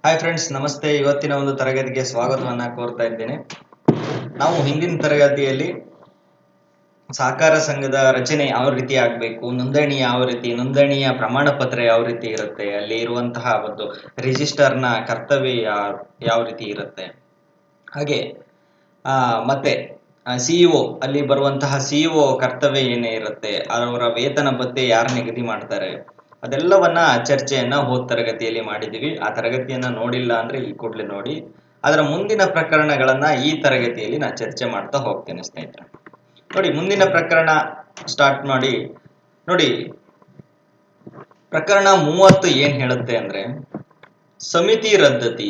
Hi friends, ನಮಸ್ತೆ. ಇವತ್ತಿನ ಒಂದು ತರಗತಿಗೆ ಸ್ವಾಗತವನ್ನ ಕೋರ್ತಾ ಇದ್ದೇನೆ. ನಾವು ಹಿಂದಿನ ತರಗತಿಯಲ್ಲಿ ಸಹಕಾರ ಸಂಘದ ರಚನೆ ಯಾವ ರೀತಿ ಆಗಬೇಕು, ನೋಂದಣಿ ಯಾವ ರೀತಿ, ನೋಂದಣಿಯ ಪ್ರಮಾಣ ಪತ್ರ ಯಾವ ರೀತಿ ಇರುತ್ತೆ, ಅಲ್ಲಿ ಇರುವಂತಹ ಒಂದು ರಿಜಿಸ್ಟರ್ನ ಕರ್ತವ್ಯ ಯಾವ ರೀತಿ ಇರುತ್ತೆ, ಹಾಗೆ ಮತ್ತೆ ಸಿಇಒ ಅಲ್ಲಿ ಬರುವಂತಹ ಸಿಇಒ ಕರ್ತವ್ಯ ಏನೇ ಇರುತ್ತೆ, ಅವರ ವೇತನ ಭತ್ಯೆ ಯಾರು ನಿಗದಿ ಮಾಡ್ತಾರೆ, ಅದೆಲ್ಲವನ್ನ ಚರ್ಚೆಯನ್ನ ಹೋದ ತರಗತಿಯಲ್ಲಿ ಮಾಡಿದೀವಿ. ಆ ತರಗತಿಯನ್ನ ನೋಡಿಲ್ಲ ಅಂದ್ರೆ ಈ ಕೂಡಲೇ ನೋಡಿ. ಅದರ ಮುಂದಿನ ಪ್ರಕರಣಗಳನ್ನ ಈ ತರಗತಿಯಲ್ಲಿ ನಾನು ಚರ್ಚೆ ಮಾಡ್ತಾ ಹೋಗ್ತೇನೆ ಸ್ನೇಹಿತರೆ. ನೋಡಿ, ಮುಂದಿನ ಪ್ರಕರಣ ಸ್ಟಾರ್ಟ್ ಮಾಡಿ. ನೋಡಿ, ಪ್ರಕರಣ 30 ಏನ್ ಹೇಳುತ್ತೆ ಅಂದ್ರೆ ಸಮಿತಿ ರದ್ದತಿ.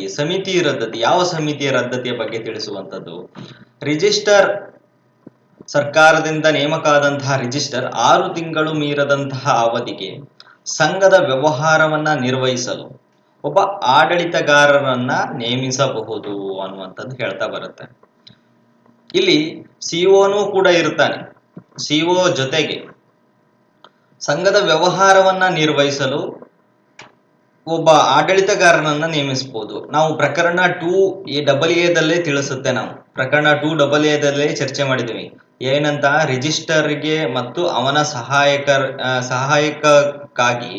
ಯಾವ ಸಮಿತಿಯ ರದ್ದತಿಯ ಬಗ್ಗೆ ತಿಳಿಸುವಂಥದ್ದು. ರಿಜಿಸ್ಟರ್ ಸರ್ಕಾರದಿಂದ ನೇಮಕ ಆದಂತಹ ರಿಜಿಸ್ಟರ್ 6 ತಿಂಗಳು ಮೀರದಂತಹ ಅವಧಿಗೆ ಸಂಘದ ವ್ಯವಹಾರವನ್ನ ನಿರ್ವಹಿಸಲು ಒಬ್ಬ ಆಡಳಿತಗಾರರನ್ನ ನೇಮಿಸಬಹುದು ಅನ್ನುವಂಥದ್ದು ಹೇಳ್ತಾ ಬರುತ್ತೆ. ಇಲ್ಲಿ ಸಿಇಒನೂ ಕೂಡ ಇರ್ತಾನೆ. ಸಿಇಒ ಜೊತೆಗೆ ಸಂಘದ ವ್ಯವಹಾರವನ್ನ ನಿರ್ವಹಿಸಲು ಒಬ್ಬ ಆಡಳಿತಗಾರನನ್ನ ನೇಮಿಸಬಹುದು. ನಾವು ಪ್ರಕರಣ 2AA ದಲ್ಲೇ ತಿಳಿಸುತ್ತೆ. ನಾವು ಪ್ರಕರಣ 2AA ದಲ್ಲೇ ಚರ್ಚೆ ಮಾಡಿದ್ವಿ. ಏನಂತ, ರಿಜಿಸ್ಟರ್ಗೆ ಮತ್ತು ಅವನ ಸಹಾಯಕಕ್ಕಾಗಿ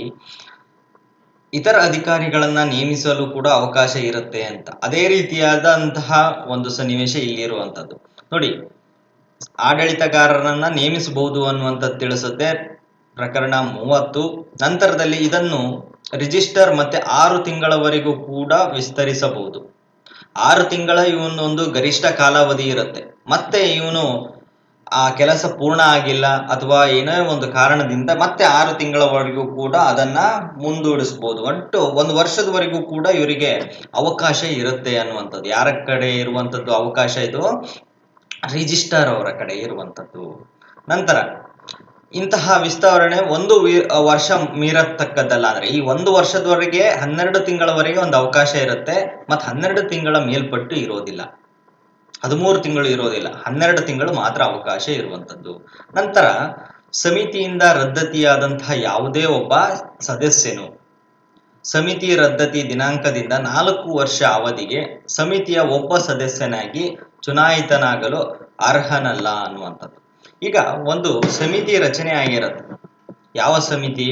ಇತರ ಅಧಿಕಾರಿಗಳನ್ನ ನೇಮಿಸಲು ಕೂಡ ಅವಕಾಶ ಇರುತ್ತೆ ಅಂತ. ಅದೇ ರೀತಿಯಾದಂತಹ ಒಂದು ಸನ್ನಿವೇಶ ಇಲ್ಲಿರುವಂಥದ್ದು. ನೋಡಿ, ಆಡಳಿತಗಾರರನ್ನ ನೇಮಿಸಬಹುದು ಅನ್ನುವಂಥದ್ದು ತಿಳಿಸುತ್ತೆ ಪ್ರಕರಣ 30. ನಂತರದಲ್ಲಿ ಇದನ್ನು ರಿಜಿಸ್ಟರ್ ಮತ್ತೆ 6 ತಿಂಗಳವರೆಗೂ ಕೂಡ ವಿಸ್ತರಿಸಬಹುದು. 6 ತಿಂಗಳ ಇವನೊಂದು ಗರಿಷ್ಠ ಕಾಲಾವಧಿ ಇರುತ್ತೆ. ಮತ್ತೆ ಇವನು ಆ ಕೆಲಸ ಪೂರ್ಣ ಆಗಿಲ್ಲ ಅಥವಾ ಏನೋ ಒಂದು ಕಾರಣದಿಂದ ಮತ್ತೆ 6 ತಿಂಗಳವರೆಗೂ ಕೂಡ ಅದನ್ನ ಮುಂದೂಡಿಸಬಹುದು. ಒಟ್ಟು 1 ವರ್ಷದವರೆಗೂ ಕೂಡ ಇವರಿಗೆ ಅವಕಾಶ ಇರುತ್ತೆ ಅನ್ನುವಂಥದ್ದು. ಯಾರ ಕಡೆ ಇರುವಂಥದ್ದು ಅವಕಾಶ? ಇದು ರಿಜಿಸ್ಟರ್ ಅವರ ಕಡೆ ಇರುವಂಥದ್ದು. ನಂತರ ಇಂತಹ ವಿಸ್ತರಣೆ 1 ವರ್ಷ ಮೀರತಕ್ಕದ್ದಲ್ಲ. ಅಂದ್ರೆ ಈ 1 ವರ್ಷದವರೆಗೆ 12 ತಿಂಗಳವರೆಗೆ ಒಂದು ಅವಕಾಶ ಇರುತ್ತೆ. ಮತ್ತು 12 ತಿಂಗಳ ಮೇಲ್ಪಟ್ಟು ಇರೋದಿಲ್ಲ, 13 ತಿಂಗಳು ಇರೋದಿಲ್ಲ, 12 ತಿಂಗಳು ಮಾತ್ರ ಅವಕಾಶ ಇರುವಂಥದ್ದು. ನಂತರ ಸಮಿತಿಯಿಂದ ರದ್ದತಿಯಾದಂತಹ ಯಾವುದೇ ಒಬ್ಬ ಸದಸ್ಯನು ಸಮಿತಿ ರದ್ದತಿ ದಿನಾಂಕದಿಂದ 4 ವರ್ಷ ಅವಧಿಗೆ ಸಮಿತಿಯ ಒಬ್ಬ ಸದಸ್ಯನಾಗಿ ಚುನಾಯಿತನಾಗಲು ಅರ್ಹನಲ್ಲ ಅನ್ನುವಂಥದ್ದು. ಈಗ ಒಂದು ಸಮಿತಿ ರಚನೆ ಆಗಿರುತ್ತೆ. ಯಾವ ಸಮಿತಿ?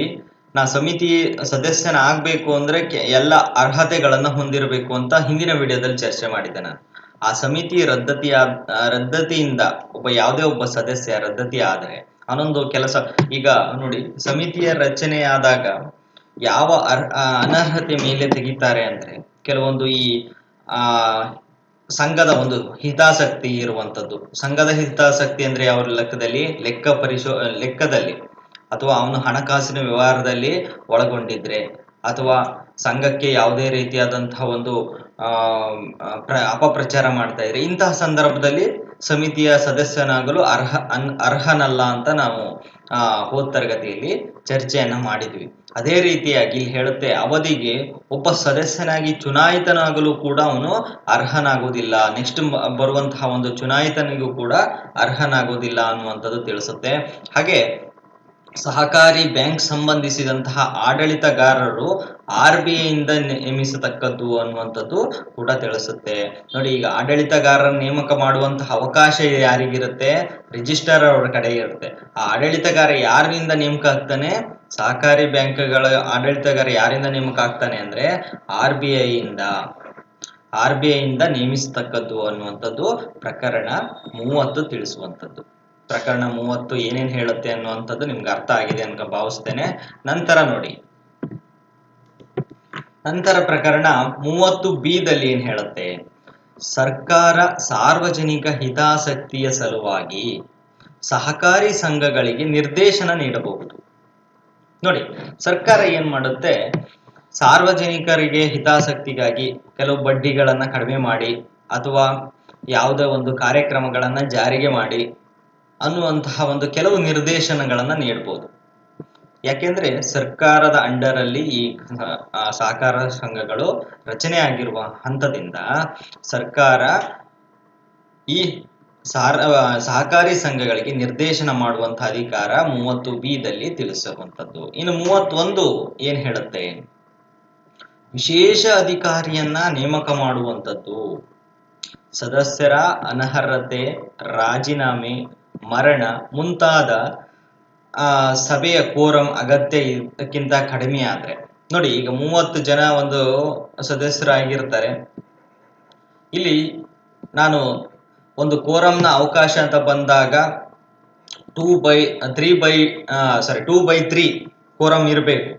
ಸಮಿತಿ ಸದಸ್ಯನ ಆಗ್ಬೇಕು ಅಂದ್ರೆ ಎಲ್ಲ ಅರ್ಹತೆಗಳನ್ನ ಹೊಂದಿರಬೇಕು ಅಂತ ಹಿಂದಿನ ವಿಡಿಯೋದಲ್ಲಿ ಚರ್ಚೆ ಮಾಡಿದ್ದೆ ನಾನು. ಆ ಸಮಿತಿ ರದ್ದತಿಯಿಂದ ಯಾವುದೇ ಒಬ್ಬ ಸದಸ್ಯ ರದ್ದತಿ ಆದ್ರೆ ಅವನೊಂದು ಕೆಲಸ. ಈಗ ನೋಡಿ, ಸಮಿತಿಯ ರಚನೆ ಆದಾಗ ಯಾವ ಅನರ್ಹತೆ ಮೇಲೆ ತೆಗಿತಾರೆ ಅಂದ್ರೆ ಕೆಲವೊಂದು ಈ ಸಂಘದ ಒಂದು ಹಿತಾಸಕ್ತಿ ಇರುವಂಥದ್ದು. ಸಂಘದ ಹಿತಾಸಕ್ತಿ ಅಂದ್ರೆ ಯಾವ ಲೆಕ್ಕದಲ್ಲಿ? ಲೆಕ್ಕದಲ್ಲಿ ಅಥವಾ ಅವನು ಹಣಕಾಸಿನ ವ್ಯವಹಾರದಲ್ಲಿ ಒಳಗೊಂಡಿದ್ರೆ, ಅಥವಾ ಸಂಘಕ್ಕೆ ಯಾವುದೇ ರೀತಿಯಾದಂತಹ ಒಂದು ಅಪಪ್ರಚಾರ ಮಾಡ್ತಾ ಇದ್ರೆ, ಇಂತಹ ಸಂದರ್ಭದಲ್ಲಿ ಸಮಿತಿಯ ಸದಸ್ಯನಾಗಲು ಅರ್ಹನಲ್ಲ ಅಂತ ನಾವು ಹೋದ ತರಗತಿಯಲ್ಲಿ ಚರ್ಚೆಯನ್ನ ಮಾಡಿದ್ವಿ. ಅದೇ ರೀತಿಯಾಗಿ ಇಲ್ಲಿ ಹೇಳುತ್ತೆ, ಅವಧಿಗೆ ಒಬ್ಬ ಸದಸ್ಯನಾಗಿ ಚುನಾಯಿತನಾಗಲು ಕೂಡ ಅವನು ಅರ್ಹನಾಗುವುದಿಲ್ಲ. ನೆಕ್ಸ್ಟ್ ಬರುವಂತಹ ಒಂದು ಚುನಾಯಿತನಿಗೂ ಕೂಡ ಅರ್ಹನಾಗುವುದಿಲ್ಲ ಅನ್ನುವಂಥದ್ದು ತಿಳಿಸುತ್ತೆ. ಹಾಗೆ ಸಹಕಾರಿ ಬ್ಯಾಂಕ್ ಸಂಬಂಧಿಸಿದಂತಹ ಆಡಳಿತಗಾರರು RBI ಇಂದ ನೇಮಿಸತಕ್ಕದ್ದು ಅನ್ನುವಂಥದ್ದು ಕೂಡ ತಿಳಿಸುತ್ತೆ. ನೋಡಿ, ಈಗ ಆಡಳಿತಗಾರರ ನೇಮಕ ಮಾಡುವಂತಹ ಅವಕಾಶ ಯಾರಿಗಿರುತ್ತೆ? ರಿಜಿಸ್ಟರ್ ಅವರ ಕಡೆ ಇರುತ್ತೆ. ಆ ಆಡಳಿತಗಾರ ಯಾರಿಂದ ನೇಮಕ ಆಗ್ತಾನೆ? ಸಹಕಾರಿ ಬ್ಯಾಂಕ್ಗಳ ಆಡಳಿತಗಾರ ಯಾರಿಂದ ನೇಮಕ ಆಗ್ತಾನೆ ಅಂದ್ರೆ RBI ಇಂದ ನೇಮಿಸತಕ್ಕದ್ದು ಅನ್ನುವಂಥದ್ದು ಪ್ರಕರಣ 30 ತಿಳಿಸುವಂಥದ್ದು. ಪ್ರಕರಣ 30 ಏನೇನ್ ಹೇಳುತ್ತೆ ಅನ್ನುವಂಥದ್ದು ನಿಮ್ಗೆ ಅರ್ಥ ಆಗಿದೆ ಅಂತ ಭಾವಿಸ್ತೇನೆ. ನಂತರ ನೋಡಿ, ನಂತರ ಪ್ರಕರಣ 30B ದಲ್ಲಿ ಏನ್ ಹೇಳುತ್ತೆ? ಸರ್ಕಾರ ಸಾರ್ವಜನಿಕ ಹಿತಾಸಕ್ತಿಯ ಸಲುವಾಗಿ ಸಹಕಾರಿ ಸಂಘಗಳಿಗೆ ನಿರ್ದೇಶನ ನೀಡಬಹುದು. ನೋಡಿ, ಸರ್ಕಾರ ಏನ್ ಮಾಡುತ್ತೆ? ಸಾರ್ವಜನಿಕರಿಗೆ ಹಿತಾಸಕ್ತಿಗಾಗಿ ಕೆಲವು ಬಡ್ಡಿಗಳನ್ನ ಕಡಿಮೆ ಮಾಡಿ ಅಥವಾ ಯಾವುದೇ ಒಂದು ಕಾರ್ಯಕ್ರಮಗಳನ್ನ ಜಾರಿಗೆ ಮಾಡಿ ಅನ್ನುವಂತಹ ಒಂದು ಕೆಲವು ನಿರ್ದೇಶನಗಳನ್ನ ನೀಡಬಹುದು. ಯಾಕೆಂದ್ರೆ ಸರ್ಕಾರದ ಅಂಡರ್ ಅಲ್ಲಿ ಈ ಸಹಕಾರ ಸಂಘಗಳು ರಚನೆ ಆಗಿರುವ ಹಂತದಿಂದ ಸರ್ಕಾರ ಈ ಸಹಕಾರಿ ಸಂಘಗಳಿಗೆ ನಿರ್ದೇಶನ ಮಾಡುವಂತಹ ಅಧಿಕಾರ 30B ದಲ್ಲಿ ತಿಳಿಸುವಂಥದ್ದು. ಇನ್ನು 31 ಏನ್ ಹೇಳುತ್ತೆ? ವಿಶೇಷ ಅಧಿಕಾರಿಯನ್ನ ನೇಮಕ ಮಾಡುವಂಥದ್ದು. ಸದಸ್ಯರ ಅನರ್ಹತೆ, ರಾಜೀನಾಮೆ, ಮರಣ ಮುಂತಾದ ಸಭೆಯ ಕೋರಂ ಅಗತ್ಯ ಇದಕ್ಕಿಂತ ಕಡಿಮೆ ಆದ್ರೆ, ನೋಡಿ ಈಗ 30 ಜನ ಒಂದು ಸದಸ್ಯರಾಗಿರ್ತಾರೆ. ಇಲ್ಲಿ ನಾನು ಒಂದು ಕೋರಂನ ಅವಕಾಶ ಅಂತ ಬಂದಾಗ 2/3 ಕೋರಂ ಇರಬೇಕು.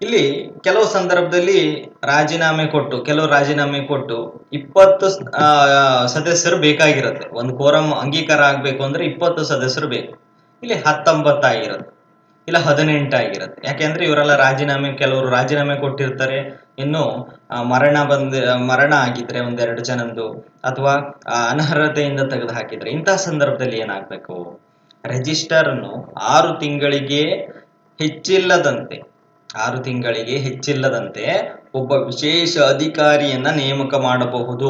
ಇಲ್ಲಿ ಕೆಲವು ಸಂದರ್ಭದಲ್ಲಿ ಕೆಲವು ರಾಜೀನಾಮೆ ಕೊಟ್ಟು 20 ಸದಸ್ಯರು ಬೇಕಾಗಿರುತ್ತೆ. ಒಂದು ಕೋರಂ ಅಂಗೀಕಾರ ಆಗ್ಬೇಕು ಅಂದ್ರೆ 20 ಸದಸ್ಯರು ಬೇಕು. ಇಲ್ಲಿ 19 ಆಗಿರುತ್ತೆ, ಇಲ್ಲ 18 ಆಗಿರುತ್ತೆ. ಯಾಕೆಂದ್ರೆ ಇವರೆಲ್ಲ ಕೆಲವರು ರಾಜೀನಾಮೆ ಕೊಟ್ಟಿರ್ತಾರೆ. ಇನ್ನು ಮರಣ ಆಗಿದ್ರೆ ಒಂದೆರಡು ಜನಂದು, ಅಥವಾ ಅನರ್ಹತೆಯಿಂದ ತೆಗೆದು ಹಾಕಿದ್ರೆ, ಇಂತಹ ಸಂದರ್ಭದಲ್ಲಿ ಏನಾಗಬೇಕು, ರಿಜಿಸ್ಟರ್ ಅನ್ನು 6 ತಿಂಗಳಿಗೆ ಹೆಚ್ಚಿಲ್ಲದಂತೆ ಒಬ್ಬ ವಿಶೇಷ ಅಧಿಕಾರಿಯನ್ನ ನೇಮಕ ಮಾಡಬಹುದು.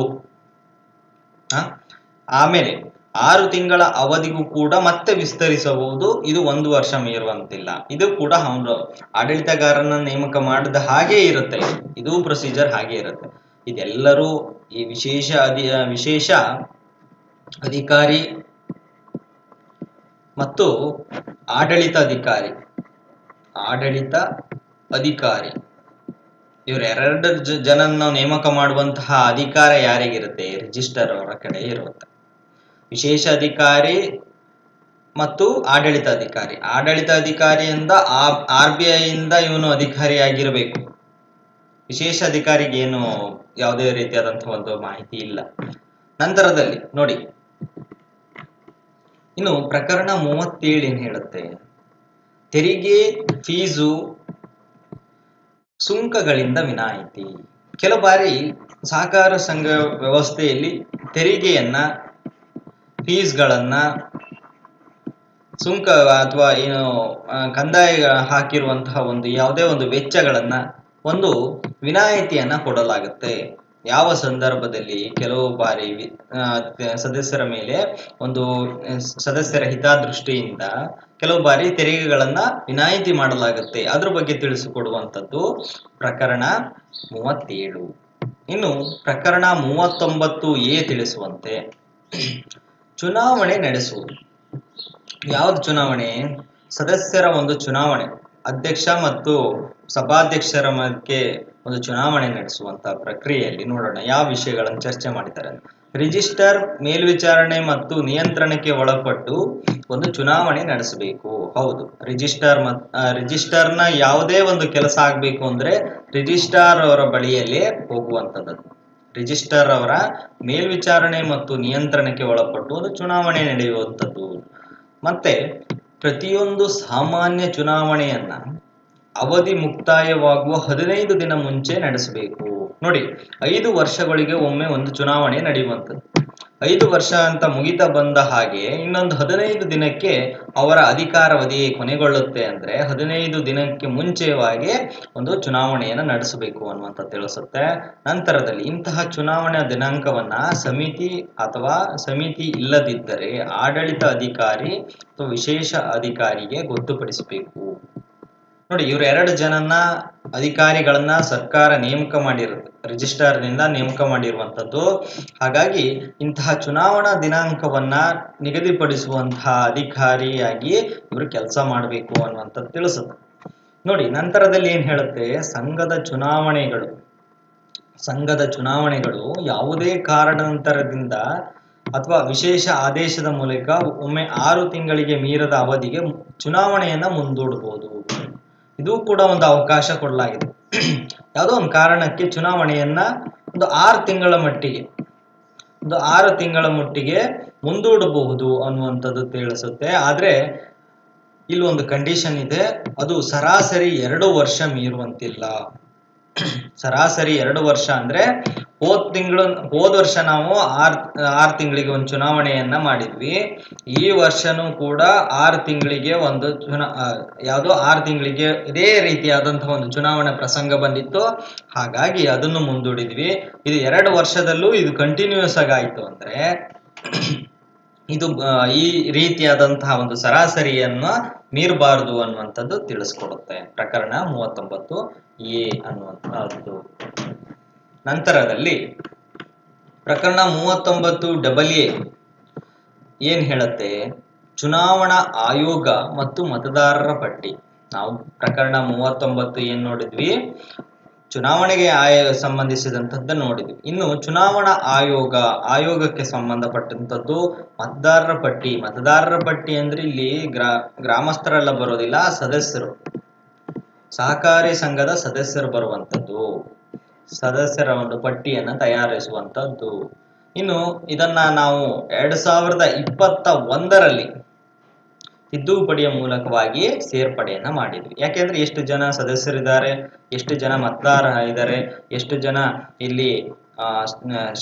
ಆಮೇಲೆ 6 ತಿಂಗಳ ಅವಧಿಗೂ ಕೂಡ ಮತ್ತೆ ವಿಸ್ತರಿಸಬಹುದು. ಇದು 1 ವರ್ಷ ಮೀರುವಂತಿಲ್ಲ. ಇದು ಕೂಡ ಅವನು ಆಡಳಿತಗಾರನ ನೇಮಕ ಮಾಡಿದ ಹಾಗೆ ಇರುತ್ತೆ. ಇದು ಪ್ರೊಸೀಜರ್ ಹಾಗೆ ಇರುತ್ತೆ. ಇದೆಲ್ಲರೂ ಈ ವಿಶೇಷ ಅಧಿಕಾರಿ ಮತ್ತು ಆಡಳಿತ ಅಧಿಕಾರಿ ಇವರೆರಡು ಜನನ ನೇಮಕ ಮಾಡುವಂತಹ ಅಧಿಕಾರ ಯಾರಿಗಿರುತ್ತೆ, ರಿಜಿಸ್ಟರ್ ಅವರ ಕಡೆ ಇರುತ್ತೆ. ವಿಶೇಷ ಅಧಿಕಾರಿ ಮತ್ತು ಆಡಳಿತ ಅಧಿಕಾರಿಯಿಂದ RBI ಇಂದ ಇವನು ಅಧಿಕಾರಿಯಾಗಿರಬೇಕು. ವಿಶೇಷ ಅಧಿಕಾರಿಗೆ ಏನು ಯಾವುದೇ ರೀತಿಯಾದಂತಹ ಒಂದು ಮಾಹಿತಿ ಇಲ್ಲ. ನಂತರದಲ್ಲಿ ನೋಡಿ, ಇನ್ನು ಪ್ರಕರಣ 37 ಏನ್ ಹೇಳುತ್ತೆ, ತೆರಿಗೆ, ಫೀಸು, ಸುಂಕಗಳಿಂದ ವಿನಾಯಿತಿ. ಕೆಲವು ಬಾರಿ ಸಹಕಾರ ಸಂಘ ವ್ಯವಸ್ಥೆಯಲ್ಲಿ ತೆರಿಗೆಯನ್ನ, ಫೀಸ್ಗಳನ್ನ, ಸುಂಕ ಅಥವಾ ಏನು ಕಂದಾಯ ಹಾಕಿರುವಂತಹ ಒಂದು ಯಾವುದೇ ಒಂದು ವೆಚ್ಚಗಳನ್ನ ಒಂದು ವಿನಾಯಿತಿಯನ್ನ ಕೊಡಲಾಗುತ್ತೆ. ಯಾವ ಸಂದರ್ಭದಲ್ಲಿ, ಕೆಲವು ಬಾರಿ ಸದಸ್ಯರ ಮೇಲೆ ಒಂದು ಸದಸ್ಯರ ಹಿತದೃಷ್ಟಿಯಿಂದ ಕೆಲವು ಬಾರಿ ತೆರಿಗೆಗಳನ್ನ ವಿನಾಯಿತಿ ಮಾಡಲಾಗುತ್ತೆ. ಅದ್ರ ಬಗ್ಗೆ ತಿಳಿಸಿಕೊಡುವಂಥದ್ದು ಪ್ರಕರಣ 37. ಇನ್ನು ಪ್ರಕರಣ 39A ತಿಳಿಸುವಂತೆ ಚುನಾವಣೆ ನಡೆಸುವುದು. ಯಾವ್ದು ಚುನಾವಣೆ? ಸದಸ್ಯರ ಒಂದು ಚುನಾವಣೆ, ಅಧ್ಯಕ್ಷ ಮತ್ತು ಸಭಾಧ್ಯಕ್ಷರ ಮಧ್ಯೆ ಒಂದು ಚುನಾವಣೆ ನಡೆಸುವಂತಹ ಪ್ರಕ್ರಿಯೆಯಲ್ಲಿ ನೋಡೋಣ ಯಾವ ವಿಷಯಗಳನ್ನು ಚರ್ಚೆ ಮಾಡಿದ್ದಾರೆ. ರಿಜಿಸ್ಟರ್ ಮೇಲ್ವಿಚಾರಣೆ ಮತ್ತು ನಿಯಂತ್ರಣಕ್ಕೆ ಒಳಪಟ್ಟು ಒಂದು ಚುನಾವಣೆ ನಡೆಸಬೇಕು. ಹೌದು, ರಿಜಿಸ್ಟರ್ನ ಯಾವುದೇ ಒಂದು ಕೆಲಸ ಆಗ್ಬೇಕು ಅಂದ್ರೆ ರಿಜಿಸ್ಟ್ರಾರ್ ಅವರ ಬಳಿಯಲ್ಲೇ ಹೋಗುವಂಥದ್ದು. ರಿಜಿಸ್ಟರ್ ಅವರ ಮೇಲ್ವಿಚಾರಣೆ ಮತ್ತು ನಿಯಂತ್ರಣಕ್ಕೆ ಒಳಪಟ್ಟು ಒಂದು ಚುನಾವಣೆ ನಡೆಯುವಂಥದ್ದು. ಮತ್ತೆ ಪ್ರತಿಯೊಂದು ಸಾಮಾನ್ಯ ಚುನಾವಣೆಯನ್ನ ಅವಧಿ ಮುಕ್ತಾಯವಾಗುವ 15 ದಿನ ಮುಂಚೆ ನಡೆಸಬೇಕು. ನೋಡಿ, 5 ವರ್ಷಗಳಿಗೆ ಒಮ್ಮೆ ಒಂದು ಚುನಾವಣೆ ನಡೆಯುವಂಥದ್ದು. 5 ವರ್ಷ ಅಂತ ಮುಗಿತಾ ಬಂದ ಹಾಗೆ ಇನ್ನೊಂದು 15 ದಿನಕ್ಕೆ ಅವರ ಅಧಿಕಾರಾವಧಿ ಕೊನೆಗೊಳ್ಳುತ್ತೆ. ಅಂದ್ರೆ 15 ದಿನಕ್ಕೆ ಮುಂಚೆವಾಗಿ ಒಂದು ಚುನಾವಣೆಯನ್ನು ನಡೆಸಬೇಕು ಅನ್ನುವಂಥ ತಿಳಿಸುತ್ತೆ. ನಂತರದಲ್ಲಿ ಇಂತಹ ಚುನಾವಣೆಯ ದಿನಾಂಕವನ್ನ ಸಮಿತಿ ಇಲ್ಲದಿದ್ದರೆ ಆಡಳಿತ ಅಧಿಕಾರಿ ಅಥವಾ ವಿಶೇಷ ಅಧಿಕಾರಿಗೆ ಗೊತ್ತುಪಡಿಸಬೇಕು. ನೋಡಿ, ಇವರು 2 ಜನನ ಅಧಿಕಾರಿಗಳನ್ನ ಸರ್ಕಾರ ನೇಮಕ ಮಾಡಿರುತ್ತೆ, ರಿಜಿಸ್ಟರ್ನಿಂದ ನೇಮಕ ಮಾಡಿರುವಂಥದ್ದು. ಹಾಗಾಗಿ ಇಂತಹ ಚುನಾವಣಾ ದಿನಾಂಕವನ್ನ ನಿಗದಿಪಡಿಸುವಂತಹ ಅಧಿಕಾರಿಯಾಗಿ ಇವರು ಕೆಲಸ ಮಾಡಬೇಕು ಅನ್ನುವಂಥದ್ದು ತಿಳಿಸುತ್ತೆ. ನೋಡಿ, ನಂತರದಲ್ಲಿ ಏನ್ ಹೇಳುತ್ತೆ, ಸಂಘದ ಚುನಾವಣೆಗಳು ಯಾವುದೇ ಕಾರಣಾಂತರದಿಂದ ಅಥವಾ ವಿಶೇಷ ಆದೇಶದ ಮೂಲಕ ಒಮ್ಮೆ 6 ತಿಂಗಳಿಗೆ ಮೀರದ ಅವಧಿಗೆ ಚುನಾವಣೆಯನ್ನ ಮುಂದೂಡಬಹುದು. ಇದು ಕೂಡ ಒಂದು ಅವಕಾಶ ಕೊಡಲಾಗಿದೆ. ಯಾವುದೋ ಒಂದು ಕಾರಣಕ್ಕೆ ಚುನಾವಣೆಯನ್ನ ಒಂದು 6 ತಿಂಗಳ ಮಟ್ಟಿಗೆ ಮುಂದೂಡಬಹುದು ಅನ್ನುವಂಥದ್ದು ತಿಳಿಸುತ್ತೆ. ಆದ್ರೆ ಇಲ್ಲಿ ಒಂದು ಕಂಡೀಷನ್ ಇದೆ, ಅದು ಸರಾಸರಿ 2 ವರ್ಷ ಮೀರುವಂತಿಲ್ಲ. ಸರಾಸರಿ 2 ವರ್ಷ ಅಂದ್ರೆ ಹೋದ ವರ್ಷ ನಾವು 6 ತಿಂಗಳಿಗೆ ಒಂದು ಚುನಾವಣೆಯನ್ನ ಮಾಡಿದ್ವಿ. ಈ ವರ್ಷನೂ ಕೂಡ 6 ತಿಂಗಳಿಗೆ ಒಂದು 6 ತಿಂಗಳಿಗೆ ಇದೇ ರೀತಿಯಾದಂತಹ ಒಂದು ಚುನಾವಣೆ ಪ್ರಸಂಗ ಬಂದಿತ್ತು. ಹಾಗಾಗಿ ಅದನ್ನು ಮುಂದೂಡಿದ್ವಿ. ಇದು 2 ವರ್ಷದಲ್ಲೂ ಇದು ಕಂಟಿನ್ಯೂಸ್ ಆಗಿ ಆಯ್ತು ಅಂದ್ರೆ ಇದು ಈ ರೀತಿಯಾದಂತಹ ಒಂದು ಸರಾಸರಿಯನ್ನ ಮೀರಬಾರದು ಅನ್ನುವಂಥದ್ದು ತಿಳಿಸ್ಕೊಡುತ್ತೆ ಪ್ರಕರಣ 39 ಎ ಅನ್ನುವಂಥದ್ದು. ನಂತರದಲ್ಲಿ ಪ್ರಕರಣ 39 ಡಬಲ್ ಎ ಏನ್ ಹೇಳುತ್ತೆ, ಚುನಾವಣಾ ಆಯೋಗ ಮತ್ತು ಮತದಾರರ ಪಟ್ಟಿ. ನಾವು ಪ್ರಕರಣ 39 ಏನ್ ನೋಡಿದ್ವಿ, ಚುನಾವಣೆಗೆ ಸಂಬಂಧಿಸಿದಂಥದ್ದು ನೋಡಿದ್ವಿ. ಇನ್ನು ಚುನಾವಣಾ ಆಯೋಗಕ್ಕೆ ಸಂಬಂಧಪಟ್ಟಂಥದ್ದು ಮತದಾರರ ಪಟ್ಟಿ ಅಂದ್ರೆ ಇಲ್ಲಿ ಗ್ರಾಮಸ್ಥರೆಲ್ಲ ಬರೋದಿಲ್ಲ, ಸದಸ್ಯರು, ಸಹಕಾರಿ ಸಂಘದ ಸದಸ್ಯರು ಬರುವಂಥದ್ದು, ಸದಸ್ಯರ ಒಂದು ಪಟ್ಟಿಯನ್ನು ತಯಾರಿಸುವಂಥದ್ದು. ಇನ್ನು ಇದನ್ನ ನಾವು 2021ರಲ್ಲಿ ತಿದ್ದುಪಡಿಯ ಮೂಲಕವಾಗಿ ಸೇರ್ಪಡೆಯನ್ನ ಮಾಡಿದ್ವಿ. ಯಾಕೆಂದ್ರೆ ಎಷ್ಟು ಜನ ಸದಸ್ಯರಿದ್ದಾರೆ, ಎಷ್ಟು ಜನ ಮತದಾರ ಇದ್ದಾರೆ, ಎಷ್ಟು ಜನ ಇಲ್ಲಿ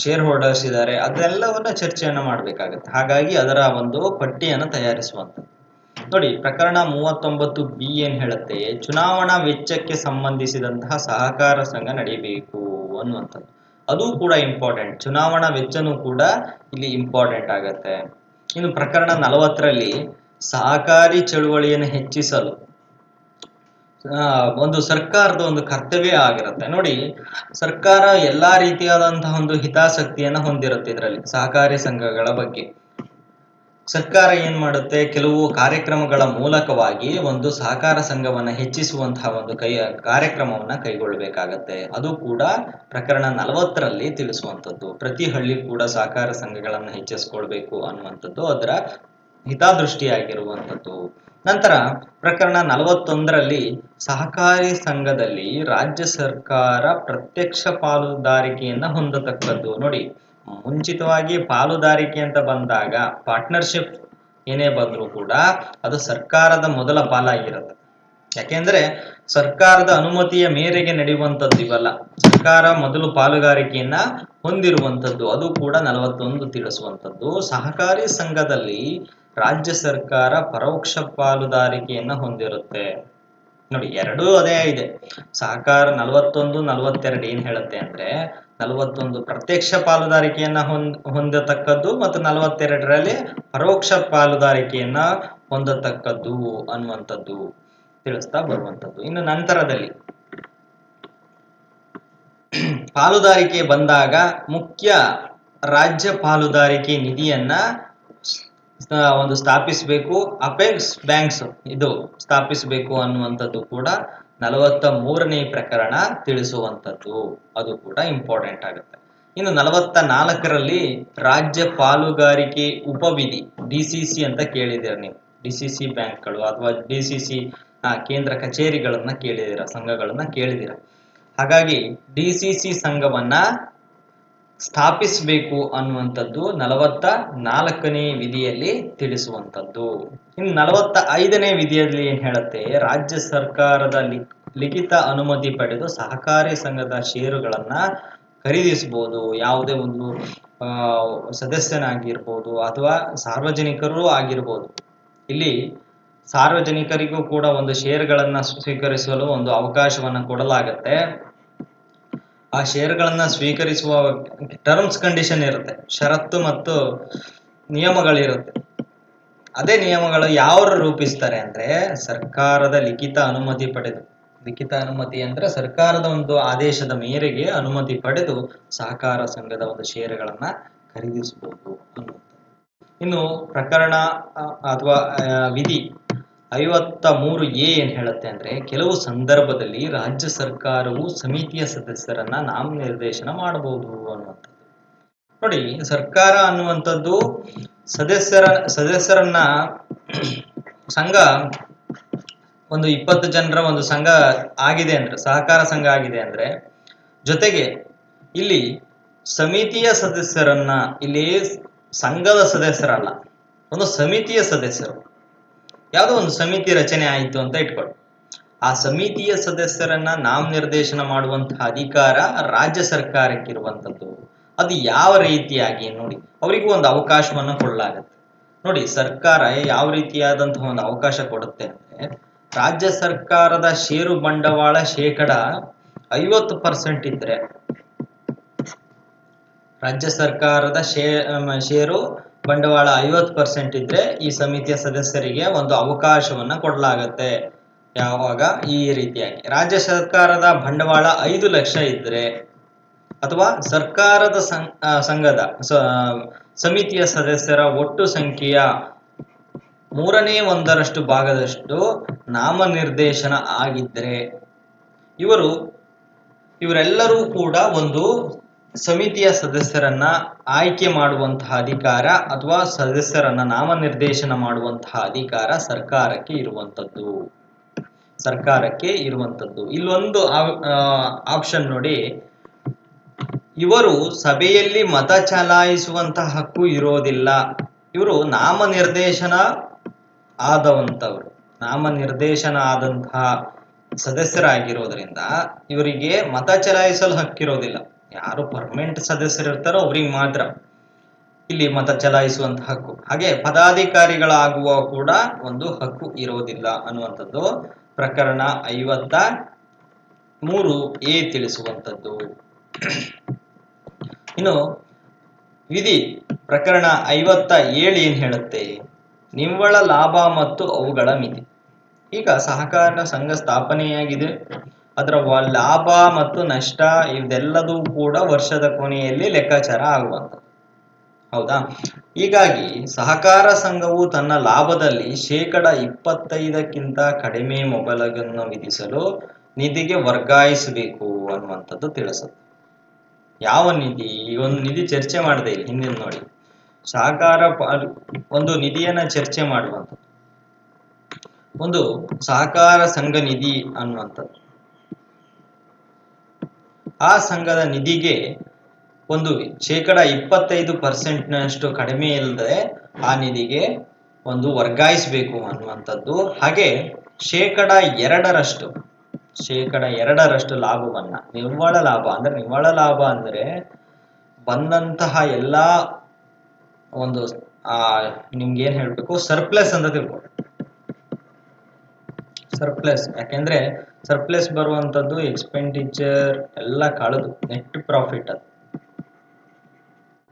ಶೇರ್ ಹೋಲ್ಡರ್ಸ್ ಇದ್ದಾರೆ, ಅದೆಲ್ಲವನ್ನ ಚರ್ಚೆಯನ್ನ ಮಾಡಬೇಕಾಗುತ್ತೆ. ಹಾಗಾಗಿ ಅದರ ಒಂದು ಪಟ್ಟಿಯನ್ನು ತಯಾರಿಸುವಂಥದ್ದು. ನೋಡಿ, ಪ್ರಕರಣ 39 ಬಿ ಏನ್ ಹೇಳುತ್ತೆ, ಚುನಾವಣಾ ವೆಚ್ಚಕ್ಕೆ ಸಂಬಂಧಿಸಿದಂತಹ ಸಹಕಾರ ಸಂಘ ನಡೀಬೇಕು ಅನ್ನುವಂಥದ್ದು. ಅದು ಕೂಡ ಇಂಪಾರ್ಟೆಂಟ್. ಚುನಾವಣಾ ವೆಚ್ಚನೂ ಕೂಡ ಇಲ್ಲಿ ಇಂಪಾರ್ಟೆಂಟ್ ಆಗತ್ತೆ. ಇನ್ನು ಪ್ರಕರಣ 40ರಲ್ಲಿ ಸಹಕಾರಿ ಚಳುವಳಿಯನ್ನು ಹೆಚ್ಚಿಸಲು ಒಂದು ಸರ್ಕಾರದ ಒಂದು ಕರ್ತವ್ಯ ಆಗಿರುತ್ತೆ. ನೋಡಿ, ಸರ್ಕಾರ ಎಲ್ಲಾ ರೀತಿಯಾದಂತಹ ಒಂದು ಹಿತಾಸಕ್ತಿಯನ್ನ ಹೊಂದಿರುತ್ತೆ. ಇದರಲ್ಲಿ ಸಹಕಾರಿ ಸಂಘಗಳ ಬಗ್ಗೆ ಸರ್ಕಾರ ಏನ್ ಮಾಡುತ್ತೆ, ಕೆಲವು ಕಾರ್ಯಕ್ರಮಗಳ ಮೂಲಕವಾಗಿ ಒಂದು ಸಹಕಾರ ಸಂಘವನ್ನ ಹೆಚ್ಚಿಸುವಂತಹ ಒಂದು ಕಾರ್ಯಕ್ರಮವನ್ನ ಕೈಗೊಳ್ಳಬೇಕಾಗತ್ತೆ. ಅದು ಕೂಡ ಪ್ರಕರಣ 40ರಲ್ಲಿ ತಿಳಿಸುವಂಥದ್ದು. ಪ್ರತಿ ಹಳ್ಳಿ ಕೂಡ ಸಹಕಾರ ಸಂಘಗಳನ್ನ ಹೆಚ್ಚಿಸ್ಕೊಳ್ಬೇಕು ಅನ್ನುವಂಥದ್ದು ಅದರ ಹಿತದೃಷ್ಟಿಯಾಗಿರುವಂಥದ್ದು. ನಂತರ ಪ್ರಕರಣ 41ರಲ್ಲಿ ಸಹಕಾರಿ ಸಂಘದಲ್ಲಿ ರಾಜ್ಯ ಸರ್ಕಾರ ಪ್ರತ್ಯಕ್ಷ ಪಾಲುದಾರಿಕೆಯನ್ನ ಹೊಂದತಕ್ಕದ್ದು. ನೋಡಿ, ಮುಂಚಿತವಾಗಿ ಪಾಲುದಾರಿಕೆ ಅಂತ ಬಂದಾಗ ಪಾರ್ಟ್ನರ್ಶಿಪ್ ಏನೇ ಬಂದರೂ ಕೂಡ ಅದು ಸರ್ಕಾರದ ಮೊದಲ ಪಾಲಾಗಿರುತ್ತೆ. ಯಾಕೆಂದ್ರೆ ಸರ್ಕಾರದ ಅನುಮತಿಯ ಮೇರೆಗೆ ನಡೆಯುವಂಥದ್ದು ಇವೆಲ್ಲ. ಸರ್ಕಾರ ಮೊದಲು ಪಾಲುಗಾರಿಕೆಯನ್ನ ಹೊಂದಿರುವಂಥದ್ದು. ಅದು ಕೂಡ 41 ತಿಳಿಸುವಂಥದ್ದು. ಸಹಕಾರಿ ಸಂಘದಲ್ಲಿ ರಾಜ್ಯ ಸರ್ಕಾರ ಪರೋಕ್ಷ ಪಾಲುದಾರಿಕೆಯನ್ನ ಹೊಂದಿರುತ್ತೆ. ನೋಡಿ, ಎರಡೂ ಅದೇ ಇದೆ. ಸಹಕಾರ 41, 42 ಏನ್ ಹೇಳುತ್ತೆ ಅಂದ್ರೆ 41 ಪ್ರತ್ಯಕ್ಷ ಪಾಲುದಾರಿಕೆಯನ್ನ ಹೊಂದತಕ್ಕದ್ದು ಮತ್ತು 42ರಲ್ಲಿ ಪರೋಕ್ಷ ಪಾಲುದಾರಿಕೆಯನ್ನ ಹೊಂದತಕ್ಕದ್ದು ಅನ್ನುವಂಥದ್ದು ತಿಳಿಸ್ತಾ ಬರುವಂಥದ್ದು. ಇನ್ನು ನಂತರದಲ್ಲಿ ಪಾಲುದಾರಿಕೆ ಬಂದಾಗ ಮುಖ್ಯ ರಾಜ್ಯ ಪಾಲುದಾರಿಕೆ ನಿಧಿಯನ್ನ ಒಂದು ಸ್ಥಾಪಿಸಬೇಕು, ಅಪೆಕ್ಸ್ ಬ್ಯಾಂಕ್ಸ್ ಇದು ಸ್ಥಾಪಿಸಬೇಕು ಅನ್ನುವಂಥದ್ದು ಕೂಡ 43ನೇ ಪ್ರಕರಣ ತಿಳಿಸುವಂಥದ್ದು. ಅದು ಕೂಡ ಇಂಪಾರ್ಟೆಂಟ್ ಆಗುತ್ತೆ. ಇನ್ನು 44ರಲ್ಲಿ ರಾಜ್ಯ ಪಾಲುಗಾರಿಕೆ ಉಪವಿಧಿ, DCC ಅಂತ ಕೇಳಿದ್ದೀರ ನೀವು. DCC ಬ್ಯಾಂಕ್ಗಳು ಅಥವಾ DCC ಕೇಂದ್ರ ಕಚೇರಿಗಳನ್ನ ಕೇಳಿದಿರ, ಸಂಘಗಳನ್ನ ಕೇಳಿದಿರ. ಹಾಗಾಗಿ DCC ಸಂಘವನ್ನ ಸ್ಥಾಪಿಸಬೇಕು ಅನ್ನುವಂಥದ್ದು 44ನೇ ವಿಧಿಯಲ್ಲಿ ತಿಳಿಸುವಂಥದ್ದು. ಇನ್ನು 45ನೇ ವಿಧಿಯಲ್ಲಿ ಏನ್ ಹೇಳುತ್ತೆ, ರಾಜ್ಯ ಸರ್ಕಾರದ ಲಿಖಿತ ಅನುಮತಿ ಪಡೆದು ಸಹಕಾರಿ ಸಂಘದ ಷೇರುಗಳನ್ನ ಖರೀದಿಸಬಹುದು. ಯಾವುದೇ ಒಂದು ಸದಸ್ಯನಾಗಿರ್ಬೋದು ಅಥವಾ ಸಾರ್ವಜನಿಕರೂ ಆಗಿರ್ಬೋದು. ಇಲ್ಲಿ ಸಾರ್ವಜನಿಕರಿಗೂ ಕೂಡ ಒಂದು ಷೇರುಗಳನ್ನ ಸ್ವೀಕರಿಸಲು ಒಂದು ಅವಕಾಶವನ್ನ ಕೊಡಲಾಗತ್ತೆ. ಆ ಷೇರುಗಳನ್ನ ಸ್ವೀಕರಿಸುವ ಟರ್ಮ್ಸ್ ಕಂಡೀಷನ್ ಇರುತ್ತೆ, ಷರತ್ತು ಮತ್ತು ನಿಯಮಗಳಿರುತ್ತೆ. ಅದೇ ನಿಯಮಗಳು ಯಾರು ರೂಪಿಸ್ತಾರೆ ಅಂದ್ರೆ ಸರ್ಕಾರದ ಲಿಖಿತ ಅನುಮತಿ ಪಡೆದು, ಲಿಖಿತ ಅನುಮತಿ ಅಂದ್ರೆ ಸರ್ಕಾರದ ಒಂದು ಆದೇಶದ ಮೇರೆಗೆ ಅನುಮತಿ ಪಡೆದು ಸಹಕಾರ ಸಂಘದ ಒಂದು ಷೇರುಗಳನ್ನ ಖರೀದಿಸಬಹುದು ಅನ್ನುವಂಥದ್ದು. ಇನ್ನು ಪ್ರಕರಣ ಅಥವಾ ವಿಧಿ 53A ಏನ್ ಹೇಳುತ್ತೆ ಅಂದ್ರೆ, ಕೆಲವು ಸಂದರ್ಭದಲ್ಲಿ ರಾಜ್ಯ ಸರ್ಕಾರವು ಸಮಿತಿಯ ಸದಸ್ಯರನ್ನ ನಾಮನಿರ್ದೇಶನ ಮಾಡಬಹುದು ಅನ್ನುವಂಥದ್ದು. ನೋಡಿ, ಸರ್ಕಾರ ಅನ್ನುವಂಥದ್ದು ಸದಸ್ಯರನ್ನ ಸಂಘ ಒಂದು 20 ಜನರ ಒಂದು ಸಂಘ ಆಗಿದೆ ಅಂದ್ರೆ, ಸಹಕಾರ ಸಂಘ ಆಗಿದೆ ಅಂದ್ರೆ, ಜೊತೆಗೆ ಇಲ್ಲಿ ಸಮಿತಿಯ ಸದಸ್ಯರನ್ನ, ಇಲ್ಲಿ ಸಂಘದ ಸದಸ್ಯರಲ್ಲ, ಒಂದು ಸಮಿತಿಯ ಸದಸ್ಯರು, ಯಾವುದೋ ಒಂದು ಸಮಿತಿ ರಚನೆ ಆಯಿತು ಅಂತ ಇಟ್ಕೊಳ್ಳಿ. ಆ ಸಮಿತಿಯ ಸದಸ್ಯರನ್ನ ನಾಮನಿರ್ದೇಶನ ಮಾಡುವಂತಹ ಅಧಿಕಾರ ರಾಜ್ಯ ಸರ್ಕಾರಕ್ಕಿರುವಂಥದ್ದು. ಅದು ಯಾವ ರೀತಿಯಾಗಿ ನೋಡಿ, ಅವರಿಗೂ ಒಂದು ಅವಕಾಶವನ್ನು ಕೊಡಲಾಗುತ್ತೆ. ನೋಡಿ, ಸರ್ಕಾರ ಯಾವ ರೀತಿಯಾದಂತಹ ಒಂದು ಅವಕಾಶ ಕೊಡುತ್ತೆ ಅಂದ್ರೆ, ರಾಜ್ಯ ಸರ್ಕಾರದ ಷೇರು ಬಂಡವಾಳ 50% ಇದ್ರೆ, ರಾಜ್ಯ ಸರ್ಕಾರದ ಷೇರು ಬಂಡವಾಳ 50% ಇದ್ರೆ ಈ ಸಮಿತಿಯ ಸದಸ್ಯರಿಗೆ ಒಂದು ಅವಕಾಶವನ್ನ ಕೊಡಲಾಗತ್ತೆ. ಯಾವಾಗ ಈ ರೀತಿಯಾಗಿ ರಾಜ್ಯ ಸರ್ಕಾರದ ಬಂಡವಾಳ 5 ಲಕ್ಷ ಇದ್ರೆ ಅಥವಾ ಸರ್ಕಾರದ ಸಂಘದ ಸಮಿತಿಯ ಸದಸ್ಯರ ಒಟ್ಟು ಸಂಖ್ಯೆಯ 1/3 ಭಾಗದಷ್ಟು ನಾಮನಿರ್ದೇಶನ ಆಗಿದ್ರೆ ಇವರೆಲ್ಲರೂ ಕೂಡ ಒಂದು ಸಮಿತಿಯ ಸದಸ್ಯರನ್ನ ಆಯ್ಕೆ ಮಾಡುವಂತಹ ಅಧಿಕಾರ ಅಥವಾ ಸದಸ್ಯರನ್ನ ನಾಮನಿರ್ದೇಶನ ಮಾಡುವಂತಹ ಅಧಿಕಾರ ಸರ್ಕಾರಕ್ಕೆ ಇರುವಂತದ್ದು. ಇಲ್ಲೊಂದು ಆಪ್ಷನ್ ನೋಡಿ, ಇವರು ಸಭೆಯಲ್ಲಿ ಮತ ಚಲಾಯಿಸುವಂತಹ ಹಕ್ಕು ಇರೋದಿಲ್ಲ. ಇವರು ನಾಮನಿರ್ದೇಶನ ಆದಂತಹ ಸದಸ್ಯರಾಗಿರೋದ್ರಿಂದ ಇವರಿಗೆ ಮತ ಚಲಾಯಿಸಲು ಹಕ್ಕಿರೋದಿಲ್ಲ. ಯಾರು ಪರ್ಮನೆಂಟ್ ಸದಸ್ಯರಿರ್ತಾರೋ ಅವ್ರಿಗೆ ಮಾತ್ರ ಇಲ್ಲಿ ಮತ ಚಲಾಯಿಸುವಂತಹ ಹಕ್ಕು. ಹಾಗೆ ಪದಾಧಿಕಾರಿಗಳಾಗುವ ಕೂಡ ಒಂದು ಹಕ್ಕು ಇರೋದಿಲ್ಲ ಅನ್ನುವಂಥದ್ದು ಪ್ರಕರಣ 53A ತಿಳಿಸುವಂಥದ್ದು. ಇನ್ನು ವಿಧಿ ಪ್ರಕರಣ 57 ಏನ್ ಹೇಳುತ್ತೆ? ನಿವ್ವಳ ಲಾಭ ಮತ್ತು ಅವುಗಳ ಮಿತಿ. ಈಗ ಸಹಕಾರ ಸಂಘ ಸ್ಥಾಪನೆಯಾಗಿದೆ, ಅದರ ಲಾಭ ಮತ್ತು ನಷ್ಟ ಇದೆಲ್ಲದೂ ಕೂಡ ವರ್ಷದ ಕೊನೆಯಲ್ಲಿ ಲೆಕ್ಕಾಚಾರ ಆಗುವಂಥದ್ದು. ಹೌದಾ? ಹೀಗಾಗಿ ಸಹಕಾರ ಸಂಘವು ತನ್ನ ಲಾಭದಲ್ಲಿ 25% ಕಡಿಮೆ ಮೊಬಲಗನ್ನು ವಿಧಿಸಲು ನಿಧಿಗೆ ವರ್ಗಾಯಿಸಬೇಕು ಅನ್ನುವಂಥದ್ದು ತಿಳಿಸುತ್ತೆ. ಯಾವ ನಿಧಿ? ಈ ಒಂದು ನಿಧಿ ಚರ್ಚೆ ಮಾಡಿದೆ ಇಲ್ಲಿ ಹಿಂದಿನ ನೋಡಿ. ಸಹಕಾರ ಒಂದು ನಿಧಿಯನ್ನ ಚರ್ಚೆ ಮಾಡುವಂಥದ್ದು ಒಂದು ಸಹಕಾರ ಸಂಘ ನಿಧಿ ಅನ್ನುವಂಥದ್ದು. ಆ ಸಂಘದ ನಿಧಿಗೆ ಒಂದು 25% ಕಡಿಮೆ ಇಲ್ಲದೆ ಆ ನಿಧಿಗೆ ಒಂದು ವರ್ಗಾಯಿಸಬೇಕು ಅನ್ನುವಂಥದ್ದು. ಹಾಗೆ 2% ಲಾಭವನ್ನ ನಿವ್ವಳ ಲಾಭ ಅಂದ್ರೆ ಬಂದಂತಹ ಎಲ್ಲಾ ಒಂದು ನಿಮ್ಗೆ ಏನ್ ಹೇಳ್ಬೇಕು, ಸರ್ಪ್ಲಸ್ ಅಂತ ತಿಳ್ಕೊಳ್ಳಿ. ಸರ್ಪ್ಲಸ್ ಯಾಕೆಂದ್ರೆ ಸರ್ಪ್ಲಸ್ ಬರುವಂತದ್ದು ಎಕ್ಸ್ಪೆಂಡಿಚರ್ ಎಲ್ಲ ಕಳೆದು ನೆಟ್ ಪ್ರಾಫಿಟ್, ಅದು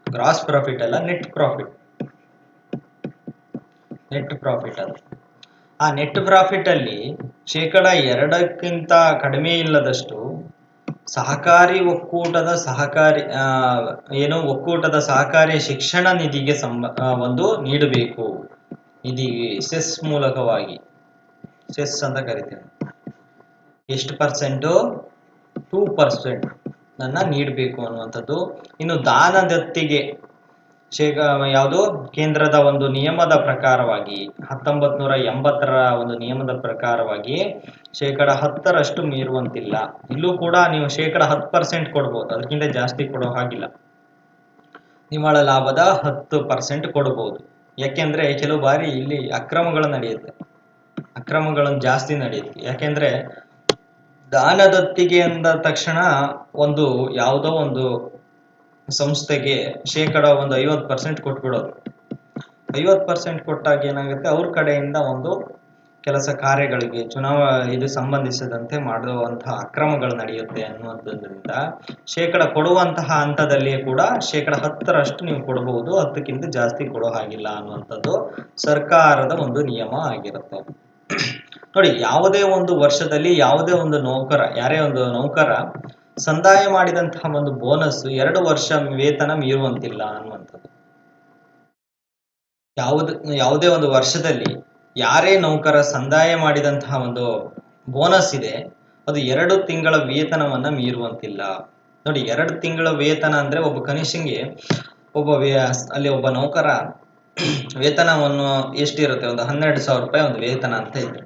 ಗ್ರಾಸ್ ಪ್ರಾಫಿಟ್ ಅಲ್ಲ, ನೆಟ್ ಪ್ರಾಫಿಟ್ ಅದು. ಆ ನೆಟ್ ಪ್ರಾಫಿಟ್ ಅಲ್ಲಿ 2% ಕಡಿಮೆ ಇಲ್ಲದಷ್ಟು ಸಹಕಾರಿ ಒಕ್ಕೂಟದ ಸಹಕಾರಿ ಶಿಕ್ಷಣ ನಿಧಿಗೆ ಒಂದು ನೀಡಬೇಕು. ನಿಧಿಗೆ ಸೆಸ್ ಮೂಲಕವಾಗಿ, ಸೆಸ್ ಅಂತ ಕರಿತೇವೆ. ಎಷ್ಟು ಪರ್ಸೆಂಟ್? 2% ನೀಡಬೇಕು ಅನ್ನುವಂಥದ್ದು. ಇನ್ನು ದಾನ ದತ್ತಿಗೆ ಯಾವುದು ಕೇಂದ್ರದ ಒಂದು ನಿಯಮದ ಪ್ರಕಾರವಾಗಿ 1980ರ ಒಂದು ನಿಯಮದ ಪ್ರಕಾರವಾಗಿ 10% ಮೀರುವಂತಿಲ್ಲ. ಇಲ್ಲೂ ಕೂಡ ನೀವು 10% ಕೊಡ್ಬೋದು, ಅದಕ್ಕಿಂತ ಜಾಸ್ತಿ ಕೊಡೋ ಹಾಗಿಲ್ಲ. ನಿವ್ವಳ ಲಾಭದ 10% ಕೊಡಬಹುದು. ಯಾಕೆಂದ್ರೆ ಕೆಲವು ಬಾರಿ ಇಲ್ಲಿ ಅಕ್ರಮಗಳು ಜಾಸ್ತಿ ನಡೆಯುತ್ತೆ. ಯಾಕೆಂದ್ರೆ ದಾನ ದತ್ತಿಗೆ ಅಂದ ತಕ್ಷಣ ಯಾವುದೋ ಒಂದು ಸಂಸ್ಥೆಗೆ 50% ಕೊಟ್ಬಿಡೋದು. 50% ಕೊಟ್ಟಾಗ ಏನಾಗುತ್ತೆ, ಅವ್ರ ಕಡೆಯಿಂದ ಒಂದು ಕೆಲಸ ಕಾರ್ಯಗಳಿಗೆ ಇದು ಸಂಬಂಧಿಸಿದಂತೆ ಮಾಡುವಂತಹ ಅಕ್ರಮಗಳು ನಡೆಯುತ್ತೆ ಅನ್ನುವುದರಿಂದ ಕೊಡುವಂತಹ ಹಂತದಲ್ಲಿ ಕೂಡ 10% ನೀವು ಕೊಡಬಹುದು, 10ಕ್ಕಿಂತ ಜಾಸ್ತಿ ಕೊಡೋ ಹಾಗಿಲ್ಲ ಅನ್ನುವಂಥದ್ದು ಸರ್ಕಾರದ ಒಂದು ನಿಯಮ ಆಗಿರುತ್ತೆ. ನೋಡಿ, ಯಾವುದೇ ಒಂದು ವರ್ಷದಲ್ಲಿ ಯಾರೇ ಒಂದು ನೌಕರ ಸಂದಾಯ ಮಾಡಿದಂತಹ ಒಂದು ಬೋನಸ್ 2 ವರ್ಷ ವೇತನ ಮೀರುವಂತಿಲ್ಲ ಅನ್ನುವಂಥದ್ದು. ಯಾವುದೇ ಒಂದು ವರ್ಷದಲ್ಲಿ ಯಾರೇ ನೌಕರ ಸಂದಾಯ ಮಾಡಿದಂತಹ ಒಂದು ಬೋನಸ್ ಇದೆ, ಅದು 2 ತಿಂಗಳ ವೇತನವನ್ನ ಮೀರುವಂತಿಲ್ಲ. ನೋಡಿ, 2 ತಿಂಗಳ ವೇತನ ಅಂದ್ರೆ ಒಬ್ಬ ಕನಿಷ್ಠಂಗೆ ಅಲ್ಲಿ ಒಬ್ಬ ನೌಕರ ವೇತನವನ್ನು ಎಷ್ಟಿರುತ್ತೆ, ಒಂದು 12,000 ರೂಪಾಯಿ ಒಂದು ವೇತನ ಅಂತ ಇದ್ರೆ,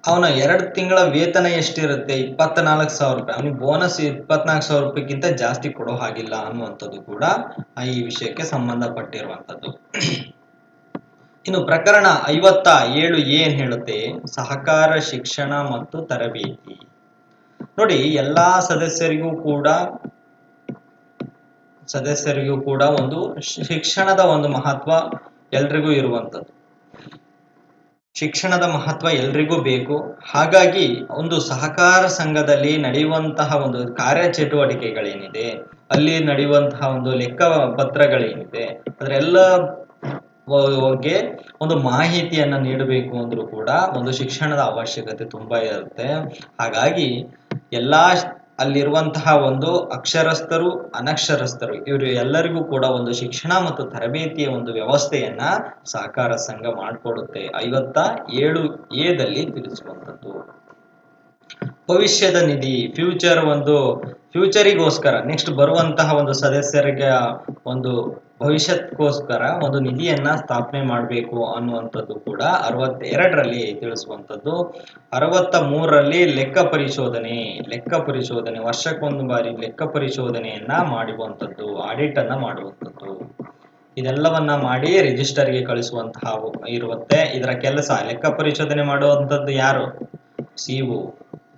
ಅವನ 2 ತಿಂಗಳ ವೇತನ ಎಷ್ಟಿರುತ್ತೆ, 24,000 ರೂಪಾಯಿ. ಅವನಿಗೆ ಬೋನಸ್ 24,000 ರೂಪಾಯಿಗಿಂತ ಜಾಸ್ತಿ ಕೊಡೋ ಹಾಗಿಲ್ಲ ಅನ್ನುವಂಥದ್ದು ಕೂಡ ಈ ವಿಷಯಕ್ಕೆ ಸಂಬಂಧಪಟ್ಟಿರುವಂಥದ್ದು. ಇನ್ನು ಪ್ರಕರಣ 57 ಏನ್ ಹೇಳುತ್ತೆ? ಸಹಕಾರ ಶಿಕ್ಷಣ ಮತ್ತು ತರಬೇತಿ. ನೋಡಿ, ಎಲ್ಲಾ ಸದಸ್ಯರಿಗೂ ಕೂಡ ಒಂದು ಶಿಕ್ಷಣದ ಒಂದು ಮಹತ್ವ ಎಲ್ರಿಗೂ ಇರುವಂಥದ್ದು. ಶಿಕ್ಷಣದ ಮಹತ್ವ ಎಲ್ರಿಗೂ ಬೇಕು. ಹಾಗಾಗಿ ಒಂದು ಸಹಕಾರ ಸಂಘದಲ್ಲಿ ನಡೆಯುವಂತಹ ಒಂದು ಕಾರ್ಯಚಟುವಟಿಕೆಗಳೇನಿದೆ ಅಲ್ಲಿ ನಡೆಯುವಂತಹ ಒಂದು ಲೆಕ್ಕ ಪತ್ರಗಳೇನಿದೆ ಅದರೆಲ್ಲ ಬಗ್ಗೆ ಒಂದು ಮಾಹಿತಿಯನ್ನ ನೀಡಬೇಕು ಅಂದ್ರೂ ಕೂಡ ಒಂದು ಶಿಕ್ಷಣದ ಅವಶ್ಯಕತೆ ತುಂಬಾ ಇರುತ್ತೆ. ಹಾಗಾಗಿ ಎಲ್ಲಾ ಅಲ್ಲಿರುವಂತಹ ಒಂದು ಅಕ್ಷರಸ್ಥರು ಅನಕ್ಷರಸ್ಥರು ಇವರು ಎಲ್ಲರಿಗೂ ಕೂಡ ಒಂದು ಶಿಕ್ಷಣ ಮತ್ತು ತರಬೇತಿಯ ಒಂದು ವ್ಯವಸ್ಥೆಯನ್ನ ಸಹಕಾರ ಸಂಘ ಮಾಡಿಕೊಡುತ್ತೆ. 57A ತಿಳಿಸುವಂಥದ್ದು ಭವಿಷ್ಯದ ನಿಧಿ, ಫ್ಯೂಚರಿಗೋಸ್ಕರ ನೆಕ್ಸ್ಟ್ ಬರುವಂತಹ ಒಂದು ಸದಸ್ಯರಿಗೆ ಒಂದು ಭವಿಷ್ಯಕ್ಕೋಸ್ಕರ ಒಂದು ನಿಧಿಯನ್ನ ಸ್ಥಾಪನೆ ಮಾಡಬೇಕು ಅನ್ನುವಂಥದ್ದು ಕೂಡ 62ರಲ್ಲಿ ತಿಳಿಸುವಂಥದ್ದು. 63ರಲ್ಲಿ ಲೆಕ್ಕ ಪರಿಶೋಧನೆ ವರ್ಷಕ್ಕೊಂದು ಬಾರಿ ಲೆಕ್ಕ ಪರಿಶೋಧನೆಯನ್ನ ಮಾಡುವಂಥದ್ದು, ಆಡಿಟ್ ಅನ್ನ ಮಾಡುವಂಥದ್ದು. ಇದೆಲ್ಲವನ್ನ ಮಾಡಿ ರಿಜಿಸ್ಟರ್ಗೆ ಕಳಿಸುವಂತಹ ಇರುತ್ತೆ. ಇದರ ಕೆಲಸ ಲೆಕ್ಕ ಪರಿಶೋಧನೆ ಮಾಡುವಂಥದ್ದು ಯಾರು? ಸಿಒ,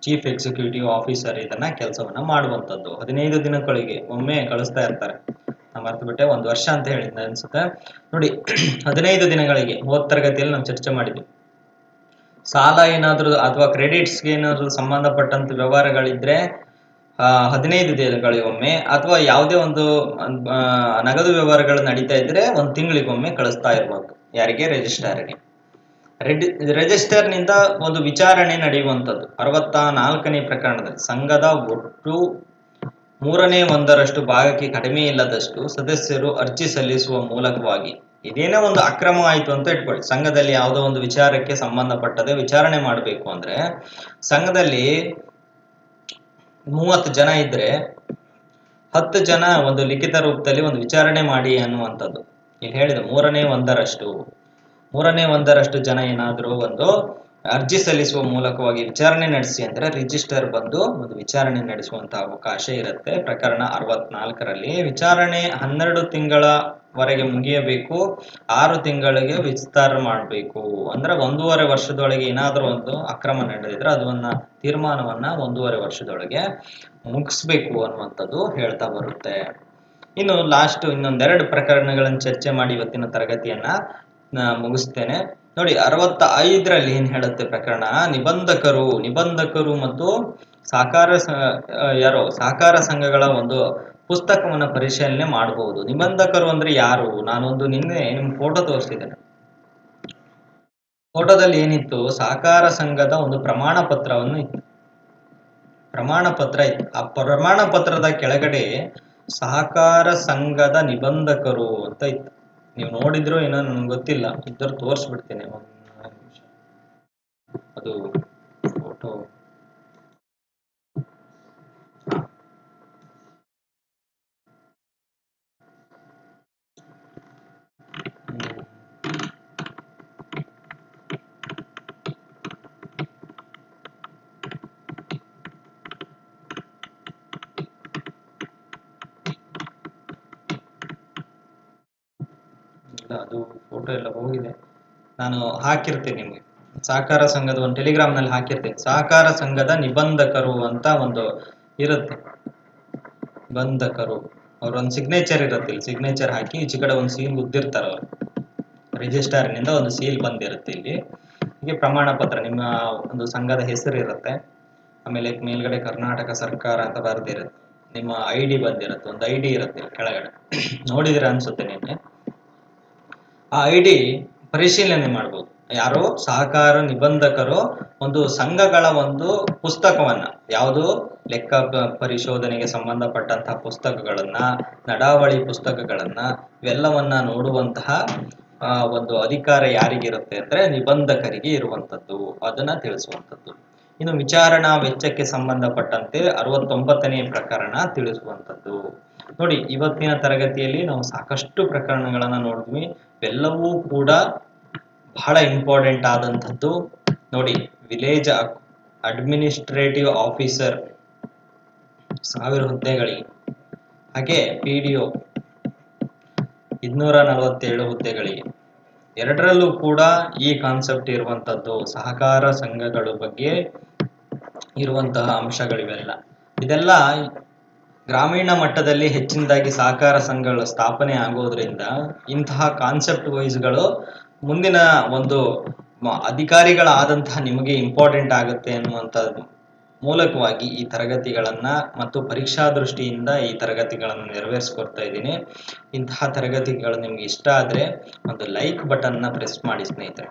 ಚೀಫ್ ಎಕ್ಸಿಕ್ಯೂಟಿವ್ ಆಫೀಸರ್ ಇದನ್ನ ಕೆಲಸವನ್ನ ಮಾಡುವಂಥದ್ದು. 15 ದಿನಗಳಿಗೆ ಒಮ್ಮೆ ಕಳಿಸ್ತಾ ಇರ್ತಾರೆ. ನಾ ಮರ್ತುಬಿಟ್ಟೆ, 1 ವರ್ಷ ಅಂತ ಹೇಳಿದ್ದೆ ಅನ್ಸುತ್ತೆ ನೋಡಿ. 15 ದಿನಗಳಿಗೆ ಹೋದ ತರಗತಿಯಲ್ಲಿ ನಾವು ಚರ್ಚೆ ಮಾಡಿದ್ವಿ. ಸಾಲ ಏನಾದ್ರೂ ಅಥವಾ ಕ್ರೆಡಿಟ್ಸ್ಗೆ ಏನಾದ್ರೂ ಸಂಬಂಧಪಟ್ಟಂತ ವ್ಯವಹಾರಗಳಿದ್ರೆ 15 ದಿನಗಳಿಗೊಮ್ಮೆ, ಅಥವಾ ಯಾವುದೇ ಒಂದು ನಗದು ವ್ಯವಹಾರಗಳು ನಡೀತಾ ಇದ್ರೆ 1 ತಿಂಗಳಿಗೊಮ್ಮೆ ಕಳಿಸ್ತಾ ಇರ್ಬೋದು. ಯಾರಿಗೆ? ರಿಜಿಸ್ಟ್ರಾರ್ಗೆ. ರಿಜಿಸ್ಟರ್ನಿಂದ ಒಂದು ವಿಚಾರಣೆ ನಡೆಯುವಂಥದ್ದು 64ನೇ ಪ್ರಕರಣದಲ್ಲಿ ಸಂಘದ ಒಟ್ಟು 1/3 ಭಾಗಕ್ಕೆ ಕಡಿಮೆ ಇಲ್ಲದಷ್ಟು ಸದಸ್ಯರು ಅರ್ಜಿ ಸಲ್ಲಿಸುವ ಮೂಲಕವಾಗಿ, ಇದೇನೇ ಒಂದು ಅಕ್ರಮ ಆಯ್ತು ಅಂತ ಇಟ್ಕೊಳ್ಳಿ, ಸಂಘದಲ್ಲಿ ಯಾವುದೋ ಒಂದು ವಿಚಾರಕ್ಕೆ ಸಂಬಂಧಪಟ್ಟದೆ ವಿಚಾರಣೆ ಮಾಡಬೇಕು ಅಂದ್ರೆ ಸಂಘದಲ್ಲಿ 30 ಜನ ಇದ್ರೆ 10 ಜನ ಒಂದು ಲಿಖಿತ ರೂಪದಲ್ಲಿ ಒಂದು ವಿಚಾರಣೆ ಮಾಡಿ ಅನ್ನುವಂಥದ್ದು. ಇಲ್ಲಿ ಹೇಳಿದ 1/3 ಜನ ಏನಾದರೂ ಒಂದು ಅರ್ಜಿ ಸಲ್ಲಿಸುವ ಮೂಲಕವಾಗಿ ವಿಚಾರಣೆ ನಡೆಸಿ ಅಂದ್ರೆ ರಿಜಿಸ್ಟರ್ ಬಂದು ಒಂದು ವಿಚಾರಣೆ ನಡೆಸುವಂತಹ ಅವಕಾಶ ಇರುತ್ತೆ. ಪ್ರಕರಣ 64ರಲ್ಲಿ ವಿಚಾರಣೆ 12 ತಿಂಗಳವರೆಗೆ ಮುಗಿಯಬೇಕು, 6 ತಿಂಗಳಿಗೆ ವಿಸ್ತಾರ ಮಾಡಬೇಕು. ಅಂದ್ರೆ 1.5 ವರ್ಷದೊಳಗೆ ಏನಾದರೂ ಒಂದು ಅಕ್ರಮ ನಡೆದಿದ್ರೆ ಅದನ್ನ ತೀರ್ಮಾನವನ್ನ 1.5 ವರ್ಷದೊಳಗೆ ಮುಗಿಸ್ಬೇಕು ಅನ್ನುವಂಥದ್ದು ಹೇಳ್ತಾ ಬರುತ್ತೆ. ಇನ್ನು ಲಾಸ್ಟ್ ಇನ್ನೊಂದೆರಡು ಪ್ರಕರಣಗಳನ್ನು ಚರ್ಚೆ ಮಾಡಿ ಇವತ್ತಿನ ತರಗತಿಯನ್ನ ಮುಗಿಸ್ತೇನೆ ನೋಡಿ. 65ರಲ್ಲಿ ಏನ್ ಹೇಳುತ್ತೆ ಪ್ರಕರಣ? ನಿಬಂಧಕರು ಮತ್ತು ಸಹಕಾರ ಸಂಘಗಳ ಒಂದು ಪುಸ್ತಕವನ್ನ ಪರಿಶೀಲನೆ ಮಾಡಬಹುದು. ನಿಬಂಧಕರು ಅಂದ್ರೆ ಯಾರು? ನಾನೊಂದು ನಿನ್ನೆ ನಿಮ್ ಫೋಟೋ ತೋರಿಸ್ತಿದ್ದೇನೆ. ಫೋಟೋದಲ್ಲಿ ಏನಿತ್ತು? ಸಹಕಾರ ಸಂಘದ ಒಂದು ಪ್ರಮಾಣ ಪತ್ರವನ್ನು ಇತ್ತು. ಪ್ರಮಾಣ ಪತ್ರ ಇತ್ತು. ಆ ಪ್ರಮಾಣ ಪತ್ರದ ಕೆಳಗಡೆ ಸಹಕಾರ ಸಂಘದ ನಿಬಂಧಕರು ಅಂತ ಇತ್ತು. ನೀವು ನೋಡಿದ್ರು ಏನೋ ನನ್ಗೆ ಗೊತ್ತಿಲ್ಲ, ಇದ್ದರೂ ತೋರಿಸ್ಬಿಡ್ತೇನೆ. ಒಂದು ನಿಮಿಷ, ಅದು ಫೋಟೋ ಇಲ್ಲ, ಅದು ಫೋಟೋ ಎಲ್ಲ ಹೋಗಿದೆ. ನಾನು ಹಾಕಿರ್ತೇನೆ ನಿಮಗೆ. ಸಹಕಾರ ಸಂಘದ ಒಂದು ಟೆಲಿಗ್ರಾಮ್ ನಲ್ಲಿ ಹಾಕಿರ್ತೇನೆ. ಸಹಕಾರ ಸಂಘದ ನಿಬಂಧಕರು ಅಂತ ಒಂದು ಇರುತ್ತೆ. ನಿಬಂಧಕರು ಅವ್ರೊಂದು ಸಿಗ್ನೇಚರ್ ಇರುತ್ತೆ. ಇಲ್ಲಿ ಸಿಗ್ನೇಚರ್ ಹಾಕಿ ಈಚೆ ಕಡೆ ಒಂದು ಸೀಲ್ ಉದ್ದಿರ್ತಾರೆ. ಅವರು ರಿಜಿಸ್ಟರ್ನಿಂದ ಒಂದು ಸೀಲ್ ಬಂದಿರುತ್ತೆ. ಇಲ್ಲಿ ಹೀಗೆ ಪ್ರಮಾಣ ಪತ್ರ, ನಿಮ್ಮ ಒಂದು ಸಂಘದ ಹೆಸರು ಇರುತ್ತೆ, ಆಮೇಲೆ ಮೇಲ್ಗಡೆ ಕರ್ನಾಟಕ ಸರ್ಕಾರ ಅಂತ ಬರೆದಿರುತ್ತೆ, ನಿಮ್ಮ ID ಬಂದಿರುತ್ತೆ, ಒಂದು ID ಇರುತ್ತೆ ಕೆಳಗಡೆ. ನೋಡಿದ್ರೆ ಅನ್ಸುತ್ತೆ ನಿನ್ನೆ. ಆ ID ಪರಿಶೀಲನೆ ಮಾಡ್ಬೋದು. ಯಾರು? ಸಹಕಾರ ನಿಬಂಧಕರು ಒಂದು ಸಂಘಗಳ ಒಂದು ಪುಸ್ತಕವನ್ನ, ಯಾವುದು ಲೆಕ್ಕ ಪರಿಶೋಧನೆಗೆ ಸಂಬಂಧಪಟ್ಟಂತಹ ಪುಸ್ತಕಗಳನ್ನ, ನಡಾವಳಿ ಪುಸ್ತಕಗಳನ್ನ, ಇವೆಲ್ಲವನ್ನ ನೋಡುವಂತಹ ಒಂದು ಅಧಿಕಾರ ಯಾರಿಗಿರುತ್ತೆ ಅಂದ್ರೆ ನಿಬಂಧಕರಿಗೆ ಇರುವಂತದ್ದು. ಅದನ್ನ ತಿಳಿಸುವಂಥದ್ದು. ಇನ್ನು ವಿಚಾರಣಾ ವೆಚ್ಚಕ್ಕೆ ಸಂಬಂಧಪಟ್ಟಂತೆ 69ನೇ ಪ್ರಕರಣ ತಿಳಿಸುವಂಥದ್ದು. ನೋಡಿ, ಇವತ್ತಿನ ತರಗತಿಯಲ್ಲಿ ನಾವು ಸಾಕಷ್ಟು ಪ್ರಕರಣಗಳನ್ನ ನೋಡಿದ್ವಿ. ಇವೆಲ್ಲವೂ ಕೂಡ ಬಹಳ ಇಂಪಾರ್ಟೆಂಟ್ ಆದಂಥದ್ದು. ನೋಡಿ, ವಿಲೇಜ್ ಅಡ್ಮಿನಿಸ್ಟ್ರೇಟಿವ್ ಆಫೀಸರ್ 1000 ಹುದ್ದೆಗಳಿಗೆ, ಹಾಗೆ PDO 247 ಹುದ್ದೆಗಳಿಗೆ. ಎರಡರಲ್ಲೂ ಕೂಡ ಈ ಕಾನ್ಸೆಪ್ಟ್ ಇರುವಂತದ್ದು. ಸಹಕಾರ ಸಂಘಗಳ ಬಗ್ಗೆ ಇರುವಂತಹ ಅಂಶಗಳಿವೆಲ್ಲ. ಇದೆಲ್ಲ ಗ್ರಾಮೀಣ ಮಟ್ಟದಲ್ಲಿ ಹೆಚ್ಚಿನದಾಗಿ ಸಹಕಾರ ಸಂಘಗಳ ಸ್ಥಾಪನೆ ಆಗೋದ್ರಿಂದ ಇಂತಹ ಕಾನ್ಸೆಪ್ಟ್ ವೈಸ್ಗಳು ಮುಂದಿನ ಒಂದು ಅಧಿಕಾರಿಗಳಾದಂತಹ ನಿಮಗೆ ಇಂಪಾರ್ಟೆಂಟ್ ಆಗುತ್ತೆ ಅನ್ನುವಂಥದ್ದು ಮೂಲಕವಾಗಿ ಈ ತರಗತಿಗಳನ್ನ ಮತ್ತು ಪರೀಕ್ಷಾ ದೃಷ್ಟಿಯಿಂದ ಈ ತರಗತಿಗಳನ್ನು ನೆರವೇರಿಸ್ಕೊಡ್ತಾ ಇದ್ದೀನಿ. ಇಂತಹ ತರಗತಿಗಳು ನಿಮ್ಗೆ ಇಷ್ಟ ಆದ್ರೆ ಒಂದು ಲೈಕ್ ಬಟನ್ ನ ಪ್ರೆಸ್ ಮಾಡಿ ಸ್ನೇಹಿತರೆ.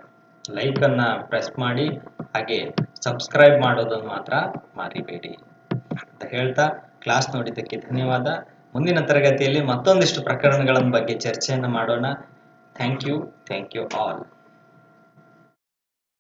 ಲೈಕ್ ಅನ್ನ ಪ್ರೆಸ್ ಮಾಡಿ, ಹಾಗೆ ಸಬ್ಸ್ಕ್ರೈಬ್ ಮಾಡೋದನ್ನು ಮಾತ್ರ ಮರಿಬೇಡಿ ಅಂತ ಹೇಳ್ತಾ ಕ್ಲಾಸ್ ನೋಡಿದ್ದಕ್ಕೆ ಧನ್ಯವಾದ. ಮುಂದಿನ ತರಗತಿಯಲ್ಲಿ ಮತ್ತೊಂದಿಷ್ಟು ಪ್ರಕರಣಗಳ ಬಗ್ಗೆ ಚರ್ಚೆಯನ್ನು ಮಾಡೋಣ. Thank you all.